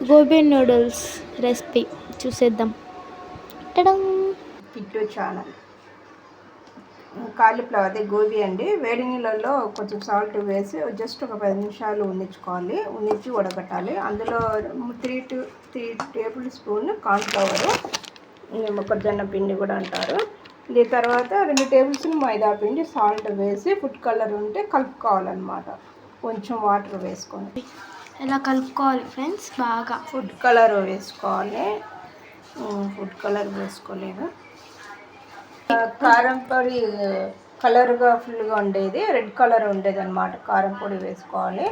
Gobi noodles recipe చూసేద్దాం. Kittu channel. Cauliflower అదే గోబీ అండి. వేడి నీళ్ళల్లో కొంచెం సాల్ట్ వేసి జస్ట్ ఒక 10 నిమిషాలు ఉండించుకోవాలి. ఉండించి ఉడకట్టాలి. అందులో 3 టేబుల్ స్పూన్ కార్న్ఫ్లవరు, మొక్కజొన్న పిండి కూడా అంటారు. దీని తర్వాత 2 టేబుల్ స్పూన్ మైదా పిండి, సాల్ట్ వేసి ఫుడ్ కలర్ ఉంటే కలుపుకోవాలన్నమాట. కొంచెం వాటర్ వేసుకొని ఇలా కలుపుకోవాలి ఫ్రెండ్స్. బాగా ఫుడ్ కలర్ వేసుకోవాలి. ఫుడ్ కలర్ వేసుకోలేదు. కారం పొడి కలర్గా ఫుల్గా ఉండేది, రెడ్ కలర్ ఉండేది అనమాట. కారం పొడి వేసుకోవాలి.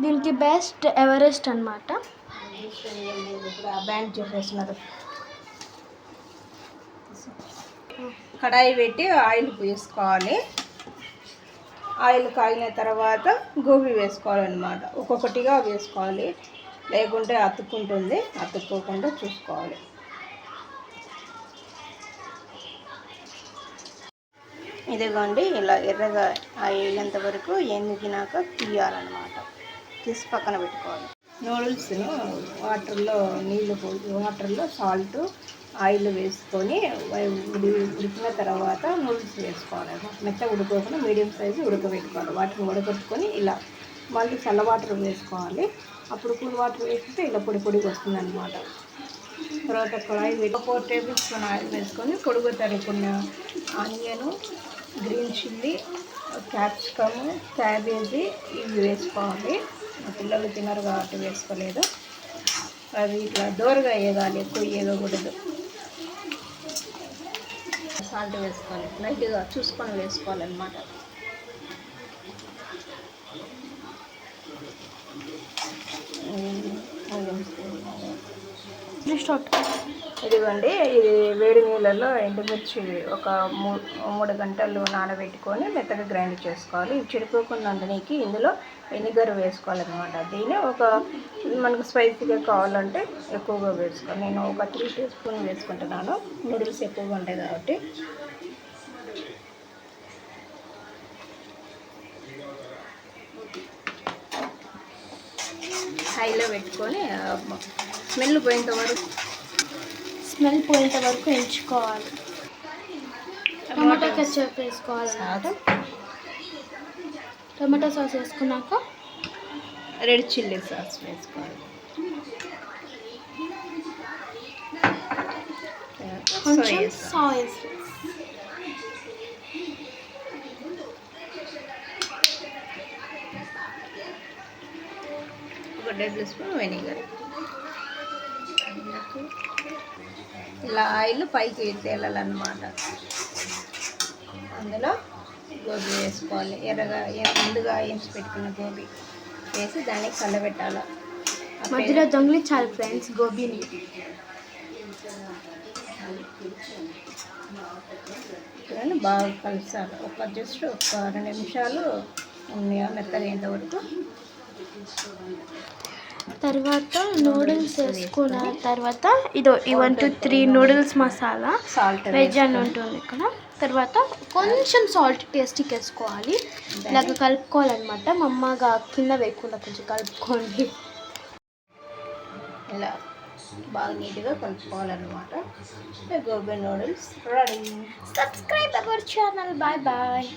దీనికి బెస్ట్ ఎవరెస్ట్ అనమాట. బ్యాండ్ చేసేస్తున్నారు. కడాయి పెట్టి ఆయిల్ వేసుకోవాలి. ఆయిల్ కాగిన తర్వాత గోబీ వేసుకోవాలన్నమాట. ఒక్కొక్కటిగా వేసుకోవాలి, లేకుంటే అతుక్కుంటుంది. అతుక్కోకుండా చూసుకోవాలి. ఇదిగోండి, ఇలా ఎర్రగా అయ్యేంత వరకు ఎనిగినాక తీయాలన్నమాట. తీసి పక్కన పెట్టుకోవాలి. నూడిల్స్ను వాటర్లో సాల్ట్, ఆయిల్ వేసుకొని ఉడికిన తర్వాత నూడిల్స్ వేసుకోవాలి. మెత్తగా ఉడకకుండా మీడియం సైజు ఉడకబెట్టుకోవాలి. వాటిని ఉడకబెట్టుకొని ఇలా మళ్ళీ చల్ల వాటర్ వేసుకోవాలి. అప్పుడు కూల్ వాటర్ వేసుకుంటే ఇలా పొడిగా వస్తుంది అనమాట. తర్వాత కడాయి 4 టేబుల్ స్పూన్ ఆయిల్ వేసుకొని పొడుగు తరుక్కున్న onion, green chilli, capsicum, cabbage ఇవి వేసుకోవాలి. పిల్లలు తినరు కాబట్టి వేసుకోలేదు. అవి ఇట్లా దోరగా వేయాలి, ఎక్కువ వేయకూడదు. సాల్ట్ వేసుకోవాలి, లైట్గా చూసుకొని వేసుకోవాలన్నమాట. ఇదిగోండి, ఇది వేడి నీళ్ళల్లో ఎండుమిర్చి ఒక 3 గంటలు నానబెట్టుకొని మెత్తగా గ్రైండ్ చేసుకోవాలి. ఇవి చెడిపోకుండా ఉండడానికి ఇందులో వెనిగర్ వేసుకోవాలన్నమాట. దీన్ని మనకు స్పైసీగా కావాలంటే ఎక్కువగా వేసుకోవాలి. నేను ఒక 3 టీ స్పూన్ వేసుకుంటున్నాను. నూడిల్స్ ఎక్కువగా ఉంటాయి కాబట్టి. హైలో పెట్టుకొని స్మెల్ పోయేంత వరకు ఎంచుకోవాలి. టమాటా కెచప్ వేసుకోవాలి. టమాటా సాస్ వేసుకున్నాక రెడ్ చిల్లీ సాస్ వేసుకోవాలి. కొంచెం సాయ్ ఒక టేబుల్ స్పూన్ వెనిగర్. ఇలా ఆయిల్ పైకి తేలాలన్నమాట. అందులో గోబీ వేసుకోవాలి. ముందుగా వేయించి పెట్టుకున్న గోబీ వేసి దాన్ని కలబెట్టాలి. మధ్యలో దొంగిలించాలి ఫ్రెండ్స్ గోబీని. బాగా కలిసాలి. జస్ట్ ఒక 2 నిమిషాలు మెత్తగైనంత వరకు. తర్వాత నూడిల్స్ వేసుకున్న తర్వాత 1 to 3 నూడిల్స్ మసాలా వెజ్ అని ఉంటుంది ఇక్కడ. తర్వాత కొంచెం సాల్ట్ టేస్ట్కి వేసుకోవాలి. ఇలాగ కలుపుకోవాలన్నమాట. మా అమ్మగా కింద వేయకుండా కొంచెం కలుపుకోండి. ఇలా బాగా నీట్గా కలుపుకోవాలన్నమాట. Gobi noodles ready. Subscribe our channel. Bye bye.